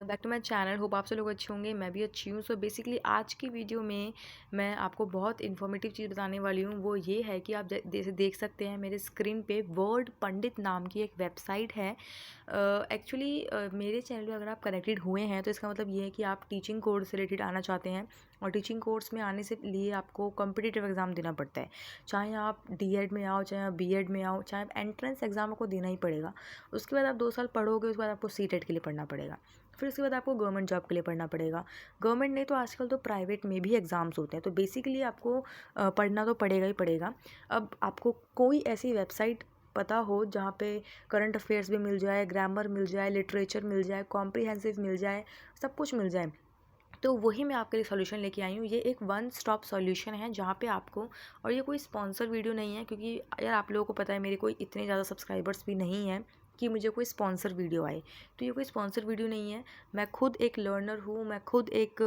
Back to my channel. Hope आप सब लोग अच्छे होंगे, मैं भी अच्छी हूँ। सो बेसिकली आज की वीडियो में मैं आपको बहुत इन्फॉर्मेटिव चीज़ बताने वाली हूँ। वो ये है कि आप जैसे देख सकते हैं मेरे स्क्रीन पे वर्ड पंडित नाम की एक वेबसाइट है। एक्चुअली मेरे चैनल पे अगर आप कनेक्टेड हुए हैं तो इसका मतलब ये है कि आप टीचिंग कोर्स से रिलेटेड आना चाहते हैं, और टीचिंग कोर्स में आने से लिए आपको कॉम्पिटिटिव एग्ज़ाम देना पड़ता है। चाहे आप डीएड में आओ, चाहे आप बीएड में आओ, चाहे आप एंट्रेंस एग्ज़ाम आपको देना ही पड़ेगा। उसके बाद आप 2 साल पढ़ोगे, उसके बाद आपको सीटेट के लिए पढ़ना पड़ेगा। फिर उसके बाद आपको गवर्नमेंट जॉब के लिए पढ़ना पड़ेगा। गवर्नमेंट नहीं तो आजकल तो प्राइवेट में भी एग्ज़ाम्स होते हैं। तो बेसिकली आपको पढ़ना तो पड़ेगा ही पड़ेगा। अब आपको कोई ऐसी वेबसाइट पता हो जहाँ पे करंट अफेयर्स भी मिल जाए, ग्रामर मिल जाए, लिटरेचर मिल जाए, कॉम्प्रिहेंसिव मिल जाए, सब कुछ मिल जाए, तो वही मैं आपके लिए सॉल्यूशन लेके आई हूँ। ये एक वन स्टॉप सॉल्यूशन है जहाँ पे आपको, और ये कोई स्पॉन्सर वीडियो नहीं है, क्योंकि यार आप लोगों को पता है मेरे कोई इतने ज़्यादा सब्सक्राइबर्स भी नहीं हैं कि मुझे कोई स्पॉन्सर वीडियो आए। तो ये कोई स्पॉन्सर वीडियो नहीं है। मैं खुद एक लर्नर हूँ, मैं खुद एक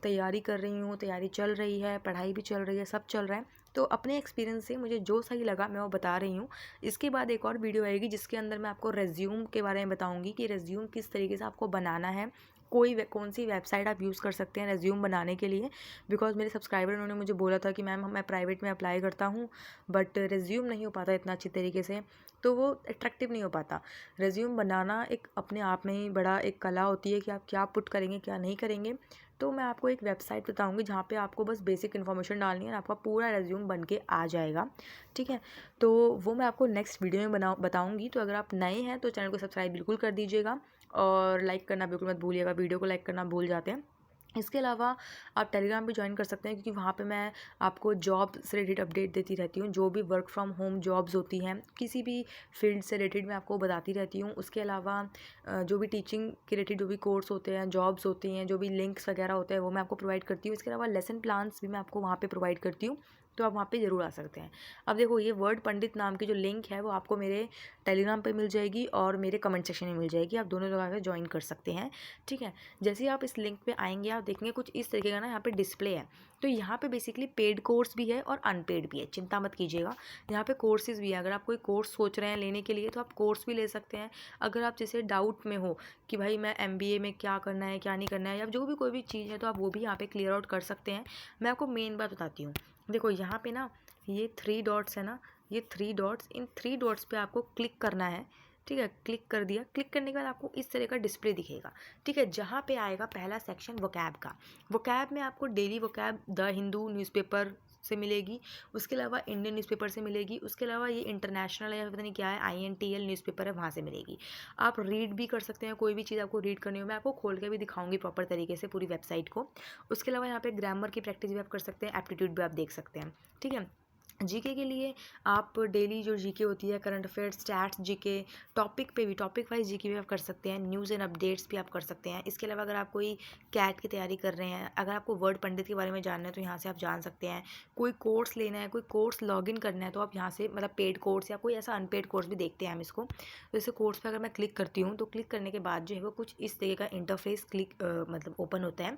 तैयारी कर रही हूँ, तैयारी चल रही है, पढ़ाई भी चल रही है, सब चल रहा है। तो अपने एक्सपीरियंस से मुझे जो सही लगा मैं वो बता रही हूँ। इसके बाद एक और वीडियो आएगी जिसके अंदर मैं आपको रेज्यूम के बारे में बताऊँगी कि रेज्यूम किस तरीके से आपको बनाना है, कौन सी वेबसाइट आप यूज़ कर सकते हैं रेज्यूम बनाने के लिए। बिकॉज़ मेरे सब्सक्राइबर उन्होंने मुझे बोला था कि मैम मैं प्राइवेट में अप्लाई करता हूँ बट रेज्यूम नहीं हो पाता इतना अच्छी तरीके से, तो वो अट्रैक्टिव नहीं हो पाता। रेज्यूम बनाना एक अपने आप में ही बड़ा एक कला होती है कि आप क्या पुट करेंगे, क्या नहीं करेंगे। तो मैं आपको एक वेबसाइट बताऊंगी जहाँ पे आपको बस बेसिक इन्फॉर्मेशन डालनी है और आपका पूरा रेज्यूम बन के आ जाएगा। ठीक है, तो वो मैं आपको नेक्स्ट वीडियो में बताऊंगी। तो अगर आप नए हैं तो चैनल को सब्सक्राइब बिल्कुल कर दीजिएगा, और लाइक करना बिल्कुल मत भूलिएगा। वीडियो को लाइक करना भूल जाते हैं। इसके अलावा आप टेलीग्राम भी ज्वाइन कर सकते हैं, क्योंकि वहाँ पे मैं आपको जॉब से रिलेटेड अपडेट देती रहती हूँ। जो भी वर्क फ्रॉम होम जॉब्स होती हैं, किसी भी फील्ड से रिलेटेड मैं आपको बताती रहती हूँ। उसके अलावा जो भी टीचिंग के रिलेटेड जो भी कोर्स होते हैं, जॉब्स होती हैं, जो भी लिंक्स वगैरह होते हैं वो मैं आपको प्रोवाइड करती हूँ। इसके अलावा लेसन प्लान्स भी मैं आपको वहाँ पे प्रोवाइड करती हूँ, तो आप वहाँ पे ज़रूर आ सकते हैं। अब देखो, ये वर्ड पंडित नाम की जो लिंक है वो आपको मेरे टेलीग्राम पे मिल जाएगी और मेरे कमेंट सेक्शन में मिल जाएगी। आप दोनों जगह पे ज्वाइन कर सकते हैं। ठीक है, जैसे ही आप इस लिंक पे आएंगे आप देखेंगे कुछ इस तरीके का ना यहाँ पे डिस्प्ले है। तो यहाँ पे बेसिकली पेड कोर्स भी है और अनपेड भी है, चिंता मत कीजिएगा। यहाँ पे कोर्सेज भी है। अगर आप कोई कोर्स सोच रहे हैं लेने के लिए तो आप कोर्स भी ले सकते हैं। अगर आप जैसे डाउट में हो कि भाई मैं एमबीए में क्या करना है, क्या नहीं करना है, या जो भी कोई भी चीज़ है, तो आप वो भी यहाँ पे क्लियर आउट कर सकते हैं। मैं आपको मेन बात बताती हूँ। देखो यहाँ पे ना ये 3 डॉट्स है ना, ये 3 डॉट्स, इन 3 डॉट्स पे आपको क्लिक करना है। ठीक है, क्लिक कर दिया। क्लिक करने के बाद आपको इस तरह का डिस्प्ले दिखेगा। ठीक है, जहाँ पे आएगा पहला सेक्शन वोकैब का। वोकैब में आपको daily vocab the Hindu newspaper से मिलेगी, उसके अलावा इंडियन न्यूज़पेपर से मिलेगी, उसके अलावा ये इंटरनेशनल या पता नहीं क्या है INTL न्यूज़पेपर है, वहाँ से मिलेगी। आप रीड भी कर सकते हैं, कोई भी चीज़ आपको रीड करनी हो मैं आपको खोल के भी दिखाऊंगी प्रॉपर तरीके से पूरी वेबसाइट को। उसके अलावा यहाँ पे ग्रामर की प्रैक्टिस भी आप कर सकते हैं, एप्टीट्यूड भी आप देख सकते हैं। ठीक है, जीके के लिए आप डेली जो जीके होती है, current affairs, stats, GK, topic पे भी, टॉपिक वाइज जीके भी आप कर सकते हैं। न्यूज़ एंड अपडेट्स भी आप कर सकते हैं। इसके अलावा अगर आप कोई कैट की तैयारी कर रहे हैं, अगर आपको वर्ड पंडित के बारे में जानना है तो यहाँ से आप जान सकते हैं। कोई कोर्स लेना है, कोई कोर्स लॉगिन करना है, तो आप यहाँ से मतलब पेड कोर्स या कोई ऐसा अनपेड कोर्स भी देखते हैं हम इसको। तो इसे कोर्स पर अगर मैं क्लिक करती हूँ तो क्लिक करने के बाद जो है वो कुछ इस तरीके का इंटरफेस मतलब ओपन होता है।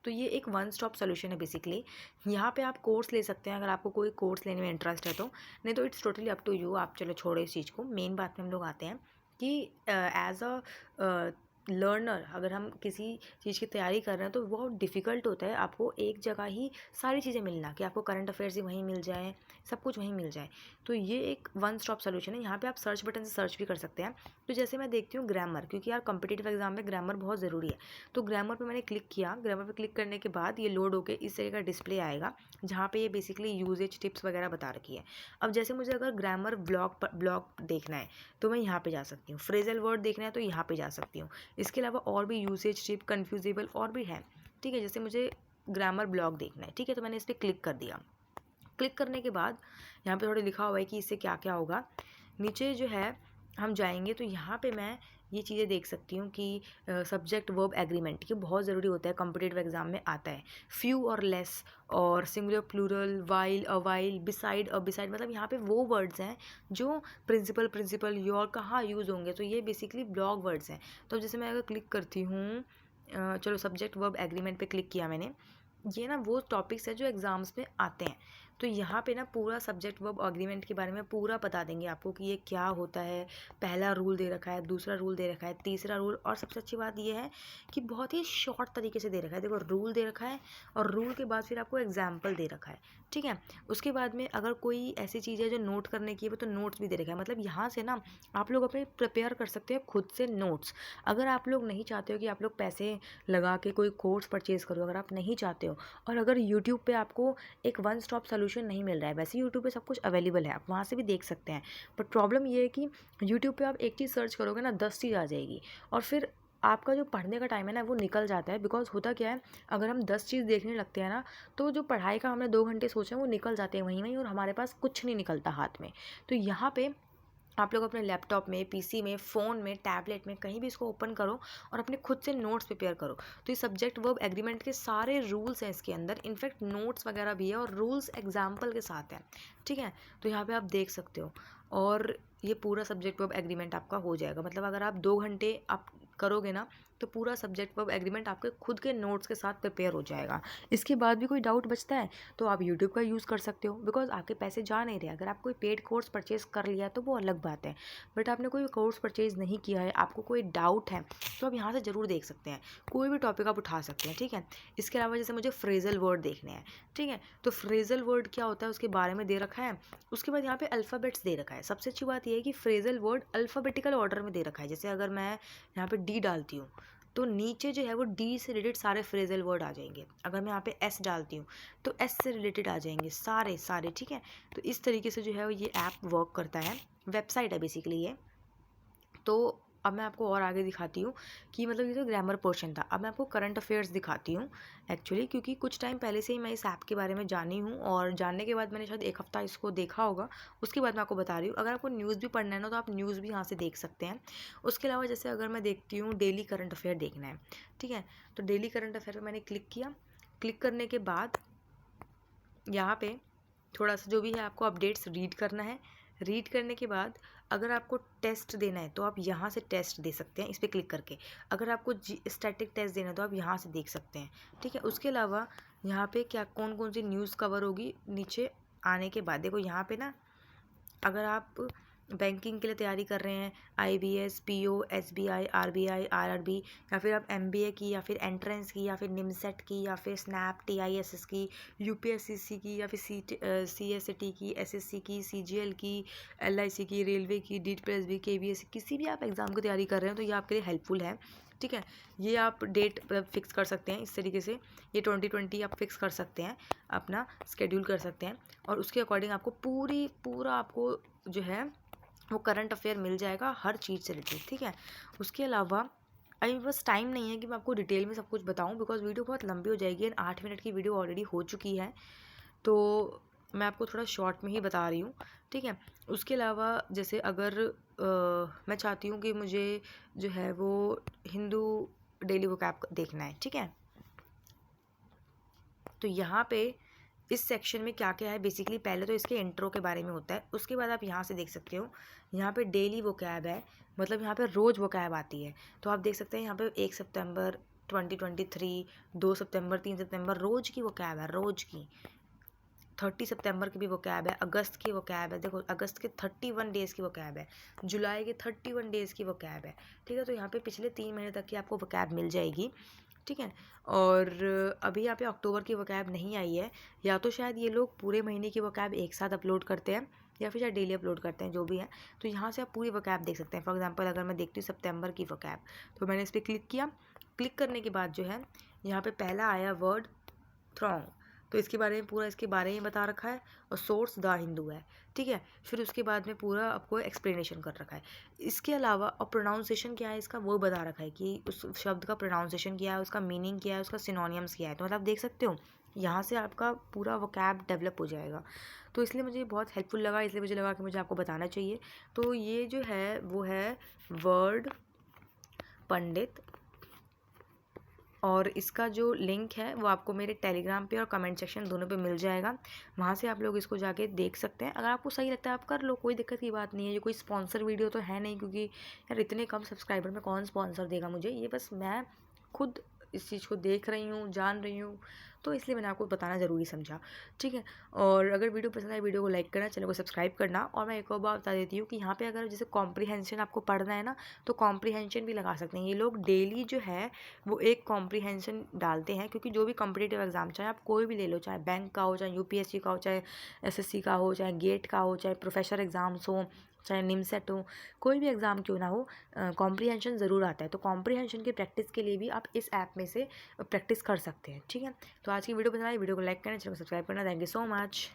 तो ये एक वन स्टॉप सोल्यूशन है बेसिकली। यहाँ पे आप कोर्स ले सकते हैं अगर आपको कोई कोर्स लेने में इंटरेस्ट है तो, नहीं तो it's totally up to you. आप चलो छोड़ो इस चीज़ को, मेन बात में हम लोग आते हैं कि एज अ लर्नर अगर हम किसी चीज़ की तैयारी कर रहे हैं तो बहुत डिफ़िकल्ट होता है आपको एक जगह ही सारी चीज़ें मिलना, कि आपको करंट अफेयर्स ही वहीं मिल जाए, सब कुछ वहीं मिल जाए। तो ये एक वन स्टॉप सोल्यूशन है। यहाँ पे आप सर्च बटन से सर्च भी कर सकते हैं। तो जैसे मैं देखती हूँ ग्रामर, क्योंकि यार कॉम्पिटिटिव एग्जाम में ग्रामर बहुत ज़रूरी है। तो ग्रामर पे मैंने क्लिक किया। ग्रामर पे क्लिक करने के बाद ये लोड होके इस तरह का डिस्प्ले आएगा जहाँ पे ये बेसिकली यूजेज टिप्स वगैरह बता रखी है। अब जैसे मुझे अगर ग्रामर ब्लॉक देखना है तो मैं यहाँ पे जा सकती हूँ। फ्रेजल वर्ड देखना है तो यहाँ पे जा सकती हूँ। इसके अलावा और भी यूसेज टिप, कन्फ्यूजेबल और भी है। ठीक है, जैसे मुझे ग्रामर ब्लॉक देखना है, ठीक है, तो मैंने इस पर क्लिक कर दिया। क्लिक करने के बाद यहाँ पे थोड़ा लिखा हुआ है कि इससे क्या क्या होगा। नीचे जो है हम जाएंगे तो यहाँ पे मैं ये चीज़ें देख सकती हूँ कि सब्जेक्ट वर्ब एग्रीमेंट, ये बहुत ज़रूरी होता है, कॉम्पिटिटिव एग्जाम में आता है। फ्यू और लेस, और singular plural, while, avail, beside, beside, मतलब यहाँ पे वो वर्ड्स हैं जो प्रिंसिपल योर कहाँ यूज़ होंगे, तो ये बेसिकली ब्लॉक वर्ड्स हैं। तो जैसे मैं अगर क्लिक करती हूँ, चलो सब्जेक्ट वर्ब एग्रीमेंट पे क्लिक किया मैंने। ये ना वो टॉपिक्स है जो एग्ज़ाम्स में आते हैं। तो यहाँ पे ना पूरा सब्जेक्ट वर्ब एग्रीमेंट के बारे में पूरा बता देंगे आपको कि ये क्या होता है। पहला रूल दे रखा है, दूसरा रूल दे रखा है, तीसरा रूल, और सबसे अच्छी बात ये है कि बहुत ही शॉर्ट तरीके से दे रखा है। देखो रूल दे रखा है और रूल के बाद फिर आपको एग्जाम्पल दे रखा है, ठीक है। उसके बाद में अगर कोई ऐसी चीज़ है जो नोट करने की है वो तो नोट्स भी दे रखा है। मतलब यहाँ से ना आप लोग अपने प्रिपेयर कर सकते हैं खुद से नोट्स। अगर आप लोग नहीं चाहते हो कि आप लोग पैसे लगा के कोई कोर्स परचेज़ करो, अगर आप नहीं चाहते हो, और अगर यूट्यूब पे आपको एक वन स्टॉप सोल्यूशन नहीं मिल रहा है, वैसे यूट्यूब पे सब कुछ अवेलेबल है, आप वहाँ से भी देख सकते हैं। बट प्रॉब्लम ये है कि यूट्यूब पे आप एक चीज़ सर्च करोगे ना 10 चीज़ आ जाएगी, और फिर आपका जो पढ़ने का टाइम है ना वो निकल जाता है। बिकॉज होता क्या है, अगर हम 10 चीज़ देखने लगते हैं ना तो जो पढ़ाई का हमने 2 घंटे सोचे हैं वो निकल जाते हैं वहीं वहीं, और हमारे पास कुछ नहीं निकलता हाथ में। तो यहाँ पे आप लोग अपने लैपटॉप में, पीसी में, फ़ोन में, टैबलेट में, कहीं भी इसको ओपन करो और अपने खुद से नोट्स प्रिपेयर करो। तो ये सब्जेक्ट वर्ब एग्रीमेंट के सारे रूल्स हैं इसके अंदर, इनफैक्ट नोट्स वगैरह भी है और रूल्स एग्जाम्पल के साथ हैं, ठीक है। तो यहाँ पे आप देख सकते हो, और ये पूरा सब्जेक्ट वर्ब एग्रीमेंट आपका हो जाएगा। मतलब अगर आप 2 घंटे आप करोगे ना तो पूरा सब्जेक्ट वर्ब एग्रीमेंट आपके खुद के नोट्स के साथ प्रिपेयर हो जाएगा। इसके बाद भी कोई डाउट बचता है तो आप यूट्यूब का यूज़ कर सकते हो, बिकॉज आपके पैसे जा नहीं रहे। अगर आप कोई पेड कोर्स परचेज़ कर लिया तो वो अलग बात है, बट आपने कोई कोर्स परचेज़ नहीं किया है, आपको कोई डाउट है तो आप यहाँ से ज़रूर देख सकते हैं, कोई भी टॉपिक आप उठा सकते हैं, ठीक है। इसके अलावा जैसे मुझे फ्रेजल वर्ड देखने हैं, ठीक है, तो फ्रेजल वर्ड क्या होता है उसके बारे में दे रखा है। उसके बाद यहाँ पे अल्फ़ाबेट्स दे रखा है। सबसे अच्छी बात यह है कि फ्रेजल वर्ड अल्फ़ाबेटिकल ऑर्डर में दे रखा है। जैसे अगर मैं यहाँ पे डी डालती हूँ तो नीचे जो है वो डी से रिलेटेड सारे फ्रेजल वर्ड आ जाएंगे। अगर मैं यहाँ पे एस डालती हूँ तो एस से रिलेटेड आ जाएंगे सारे सारे, ठीक है। तो इस तरीके से जो है ये ऐप वर्क करता है, वेबसाइट है बेसिकली ये। तो अब मैं आपको और आगे दिखाती हूँ कि मतलब ये तो ग्रामर पोर्शन था। अब मैं आपको करंट अफेयर्स दिखाती हूँ एक्चुअली, क्योंकि कुछ टाइम पहले से ही मैं इस ऐप के बारे में जानी हूँ, और जानने के बाद मैंने शायद 1 हफ्ता इसको देखा होगा। उसके बाद मैं आपको बता रही हूँ। अगर आपको न्यूज़ भी पढ़ना है ना तो आप न्यूज़ भी यहाँ से देख सकते हैं। उसके अलावा जैसे अगर मैं देखती हूँ डेली करंट अफेयर देखना है, ठीक है, तो डेली करंट अफेयर पर मैंने क्लिक किया। क्लिक करने के बाद यहाँ पे थोड़ा सा जो भी है आपको अपडेट्स रीड करना है। रीड करने के बाद अगर आपको टेस्ट देना है तो आप यहाँ से टेस्ट दे सकते हैं इस पर क्लिक करके। अगर आपको स्टैटिक टेस्ट देना है तो आप यहाँ से देख सकते हैं, ठीक है। उसके अलावा यहाँ पे क्या कौन कौन सी न्यूज़ कवर होगी नीचे आने के बाद, देखो यहाँ पे ना अगर आप बैंकिंग के लिए तैयारी कर रहे हैं, IBS, PO, SBI, RBI, RRB, या फिर आप एमबीए की, या फिर एंट्रेंस की, या फिर निमसेट की, या फिर स्नैप टीआईएसएस की, यूपीएससीसी की, या फिर सीएसटी की, एसएससी की, सीजीएल की, एलआईसी की, रेलवे की, डीटीपीएसबी, केवीएस, किसी भी आप एग्ज़ाम की तैयारी कर रहे हैं तो ये आपके लिए हेल्पफुल है, ठीक है। ये आप डेट फिक्स कर सकते हैं इस तरीके से, ये 2020 आप फिक्स कर सकते हैं, अपना स्केड्यूल कर सकते हैं, और उसके अकॉर्डिंग आपको पूरा आपको जो है वो करंट अफेयर मिल जाएगा हर चीज़ से रिलेटेड, ठीक है। उसके अलावा अभी बस टाइम नहीं है कि मैं आपको डिटेल में सब कुछ बताऊं, बिकॉज वीडियो बहुत लंबी हो जाएगी, 8 मिनट की वीडियो ऑलरेडी हो चुकी है, तो मैं आपको थोड़ा शॉर्ट में ही बता रही हूँ, ठीक है। उसके अलावा जैसे अगर मैं चाहती हूँ कि मुझे जो है वो हिंदू डेली वोकैब देखना है, ठीक है, तो यहाँ पे इस सेक्शन में क्या क्या है बेसिकली, पहले तो इसके इंट्रो के बारे में होता है। उसके बाद आप यहाँ से देख सकते हो, यहाँ पे डेली वोकैब है, मतलब यहाँ पे रोज़ वोकैब आती है। तो आप देख सकते हैं यहाँ पे 1 सितंबर 2023, 2 सितंबर, 3 सितंबर, रोज़ की वोकैब है, रोज़ की। 30 सितंबर की भी वो कैब है, अगस्त की वो कैब है, देखो अगस्त के 31 डेज़ की वो कैब है, जुलाई के 31 डेज़ की वो कैब है, ठीक है। तो यहाँ पे पिछले 3 महीने तक की आपको वो कैब मिल जाएगी, ठीक है। और अभी यहाँ पे अक्टूबर की वो कैब नहीं आई है, या तो शायद ये लोग पूरे महीने की वो कैब एक साथ अपलोड करते हैं, या फिर शायद डेली अपलोड करते हैं, जो भी है। तो यहाँ से आप पूरी वो कैब देख सकते हैं। फॉर एग्जाम्पल अगर मैं देखती हूँ सितंबर की वो कैब, तो मैंने इस पर क्लिक किया। क्लिक करने के बाद जो है यहाँ पे पहला आया वर्ड थ्रॉन्ग, तो इसके बारे में पूरा इसके बारे में बता रखा है, और सोर्स द हिंदू है, ठीक है। फिर उसके बाद में पूरा आपको एक्सप्लेनेशन कर रखा है। इसके अलावा और प्रोनाउंसिएशन क्या है इसका वो बता रखा है कि उस शब्द का प्रोनाउंसिएशन क्या है, उसका मीनिंग क्या है, उसका सिनोनियम्स क्या है। तो मतलब आप देख सकते हो यहाँ से आपका पूरा वोकैब डेवलप हो जाएगा। तो इसलिए मुझे बहुत हेल्पफुल लगा, इसलिए मुझे लगा कि मुझे आपको बताना चाहिए। तो ये जो है वो है वर्ड पंडित, और इसका जो लिंक है वो आपको मेरे टेलीग्राम पे और कमेंट सेक्शन दोनों पे मिल जाएगा। वहाँ से आप लोग इसको जाके देख सकते हैं। अगर आपको सही लगता है आप कर लो, कोई दिक्कत की बात नहीं है। ये कोई स्पॉन्सर वीडियो तो है नहीं, क्योंकि यार इतने कम सब्सक्राइबर में कौन स्पॉन्सर देगा मुझे। ये बस मैं खुद इस चीज़ को देख रही हूँ, जान रही हूँ, तो इसलिए मैंने आपको बताना ज़रूरी समझा, ठीक है। और अगर वीडियो पसंद आए वीडियो को लाइक करना, चैनल को सब्सक्राइब करना। और मैं एक और बात बता देती हूँ कि यहाँ पे अगर जैसे कॉम्प्रीहेंशन आपको पढ़ना है ना, तो कॉम्प्रीहेंशन भी लगा सकते हैं। ये लोग डेली जो है वो एक कॉम्प्रीहेंशन डालते हैं, क्योंकि जो भी कॉम्पिटिटिव एग्जाम, चाहे आप कोई भी ले लो, चाहे बैंक का हो, चाहे यूपीएससी का हो, चाहे एसएससी का हो, चाहे गेट का हो, चाहे प्रोफेसर एग्ज़ाम्स हो, चाहे निमसेट हो, कोई भी एग्ज़ाम क्यों ना हो, कॉम्प्रीहेंशन ज़रूर आता है। तो कॉम्प्रीहेंशन की प्रैक्टिस के लिए भी आप इस ऐप में से प्रैक्टिस कर सकते हैं, ठीक है। तो आज की वीडियो पसंद आई, वीडियो को लाइक करना, चैनल को सब्सक्राइब करना। Thank you so much.